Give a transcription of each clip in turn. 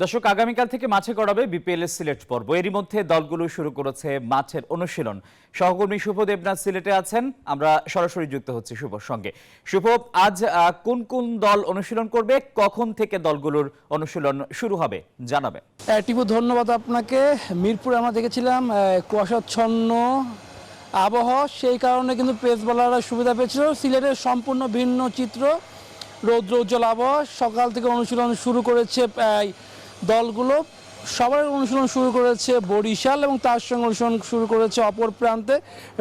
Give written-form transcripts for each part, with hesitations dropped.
দর্শক, আগামীকাল থেকে মাঠে গড়াবে বিপিএল এর সিলেট পর্ব। এরই মধ্যে দলগুলো শুরু করেছে মাঠের অনুশীলন। সহকর্মী শুভ দেবনাথ সিলেটে আছেন, আমরা সরাসরি যুক্ত হচ্ছি শুভর সঙ্গে। শুভ, আজ কোন কোন দল অনুশীলন করবে, কখন থেকে দলগুলোর অনুশীলন শুরু হবে জানাবেন। টিপু, ধন্যবাদ আপনাকে। মিরপুরে আমরা দেখেছিলাম কুয়াশাচ্ছন্ন আবহাওয়া, সেই কারণে কিন্তু পেস বোলাররা সুবিধা পেয়েছিল। সিলেটের সম্পূর্ণ ভিন্ন চিত্র, রৌদ্র উজ্জ্বল আবহাওয়া। সকাল থেকে অনুশীলন শুরু করেছে দলগুলো। সবার অনুশীলন শুরু করেছে বরিশাল এবং তার সঙ্গে অনুশীলন শুরু করেছে অপর প্রান্তে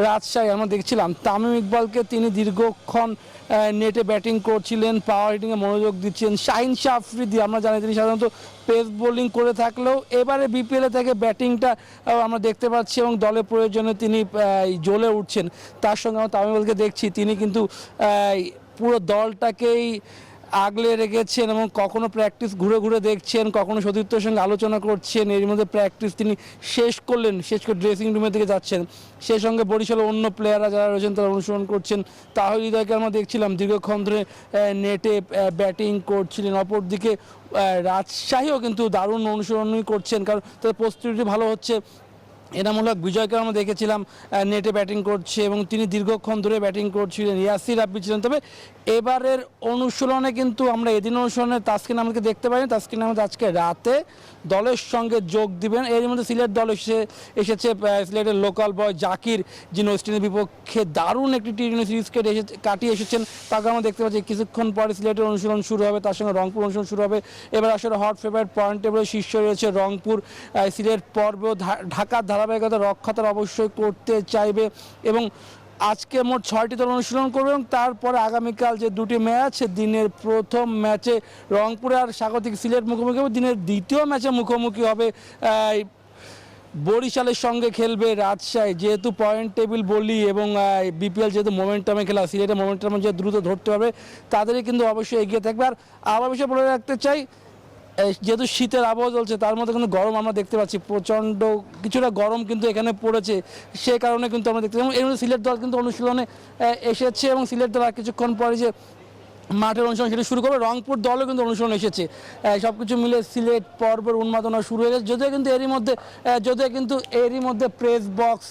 রাজশাহী। আমরা দেখছিলাম তামিম ইকবালকে, তিনি দীর্ঘক্ষণ নেটে ব্যাটিং করছিলেন, পাওয়ার হিটিংয়ে মনোযোগ দিচ্ছেন। শাহিন শাহ আফ্রিদি, আমরা জানি তিনি সাধারণত পেস বোলিং করে থাকলেও এবারে বিপিএলে থেকে ব্যাটিংটা আমরা দেখতে পাচ্ছি এবং দলের প্রয়োজনে তিনি জ্বলে উঠছেন। তার সঙ্গে আমরা তামিম ইকবালকে দেখছি, তিনি কিন্তু পুরো দলটাকেই আগলে রেখেছেন এবং কখনো প্র্যাকটিস ঘুরে ঘুরে দেখছেন, কখনো সতীর্থের সঙ্গে আলোচনা করছেন। এর মধ্যে প্র্যাকটিস তিনি শেষ করলেন, শেষ করে ড্রেসিং রুমের দিকে যাচ্ছেন। সেই সঙ্গে বরিশালের অন্য প্লেয়াররা যারা রয়েছেন তারা অনুসরণ করছেন। তাহির হৃদয়কে আমরা দেখছিলাম দীর্ঘক্ষণ ধরে নেটে ব্যাটিং করছিলেন। অপরদিকে রাজশাহীও কিন্তু দারুণ অনুসরণই করছেন, কারণ তাদের প্রস্তুতি ভালো হচ্ছে। এনামূলক বিজয়কে আমরা দেখেছিলাম নেটে ব্যাটিং করছে এবং তিনি দীর্ঘক্ষণ ধরে ব্যাটিং করছিলেন। ইয়াসির রাব্বি ছিলেন। তবে এবারের অনুশীলনে কিন্তু আমরা এদিন অনুশীলনে তাসকিন আহমেদকে দেখতে পাইনি। তাসকিন আহমেদ আজকে রাতে দলের সঙ্গে যোগ দিবেন। এর মধ্যে সিলেট দল এসেছে সিলেটের লোকাল বয় জাকির, যিনি ওয়েস্ট ইন্ডিজের বিপক্ষে দারুণ একটি টি-20 সিরিজ কাটিয়ে এসেছেন। তাকে আমরা দেখতে পাচ্ছি কিছুক্ষণ পরে সিলেটের অনুশীলন শুরু হবে, তার সঙ্গে রংপুর অনুশীলন শুরু হবে। এবার আসলে হট ফেভারিট, পয়েন্ট টেবিলের শীর্ষে রয়েছে রংপুর। সিলেট পর্বেও ঢাকার ধারাবাহিকতা রক্ষাতার অবশ্যই করতে চাইবে এবং আজকে মোট 6টি দল অনুশীলন করবে এবং তারপরে আগামীকাল যে দুটি ম্যাচ, দিনের প্রথম ম্যাচে রংপুরে আর স্বাগতিক সিলেট মুখোমুখি হবে, দিনের দ্বিতীয় ম্যাচে মুখোমুখি হবে বরিশালের সঙ্গে খেলবে রাজশাহী। যেহেতু পয়েন্ট টেবিল বলি এবং বিপিএল যেহেতু মোমেন্টামে খেলা, সিলেটের মোমেন্টামে যে দ্রুত ধরতে হবে তাদেরই কিন্তু অবশ্যই এগিয়ে থাকবে। আর আবার বিষয়ে বলে রাখতে চাই, যেহেতু শীতের আবহাওয়া চলছে তার মধ্যে কিন্তু গরম আমরা দেখতে পাচ্ছি, প্রচণ্ড কিছুটা গরম কিন্তু এখানে পড়েছে। সে কারণে কিন্তু আমরা দেখতে পাচ্ছি এর মধ্যে সিলেট দল কিন্তু অনুশীলনে এসেছে এবং সিলেট দল আর কিছুক্ষণ পরে যে মাঠের অনুশীলন সেটা শুরু করবে। রংপুর দলও কিন্তু অনুশীলন এসেছে। সব কিছু মিলে সিলেট পর্বের উন্মাদনা শুরু হয়ে গেছে। যদিও কিন্তু এরই মধ্যে প্রেস বক্স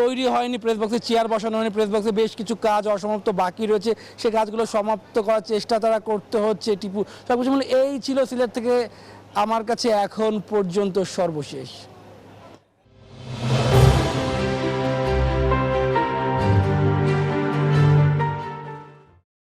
তৈরি হয়নি, প্রেস বক্সে চেয়ার বসানো হয়নি, প্রেস বক্সে বেশ কিছু কাজ অসমাপ্ত বাকি রয়েছে, সে কাজগুলো সমাপ্ত করার চেষ্টা তারা করতে হচ্ছে। টিপু, সব কিছু মিলে এই ছিল সিলেট থেকে আমার কাছে এখন পর্যন্ত সর্বশেষ।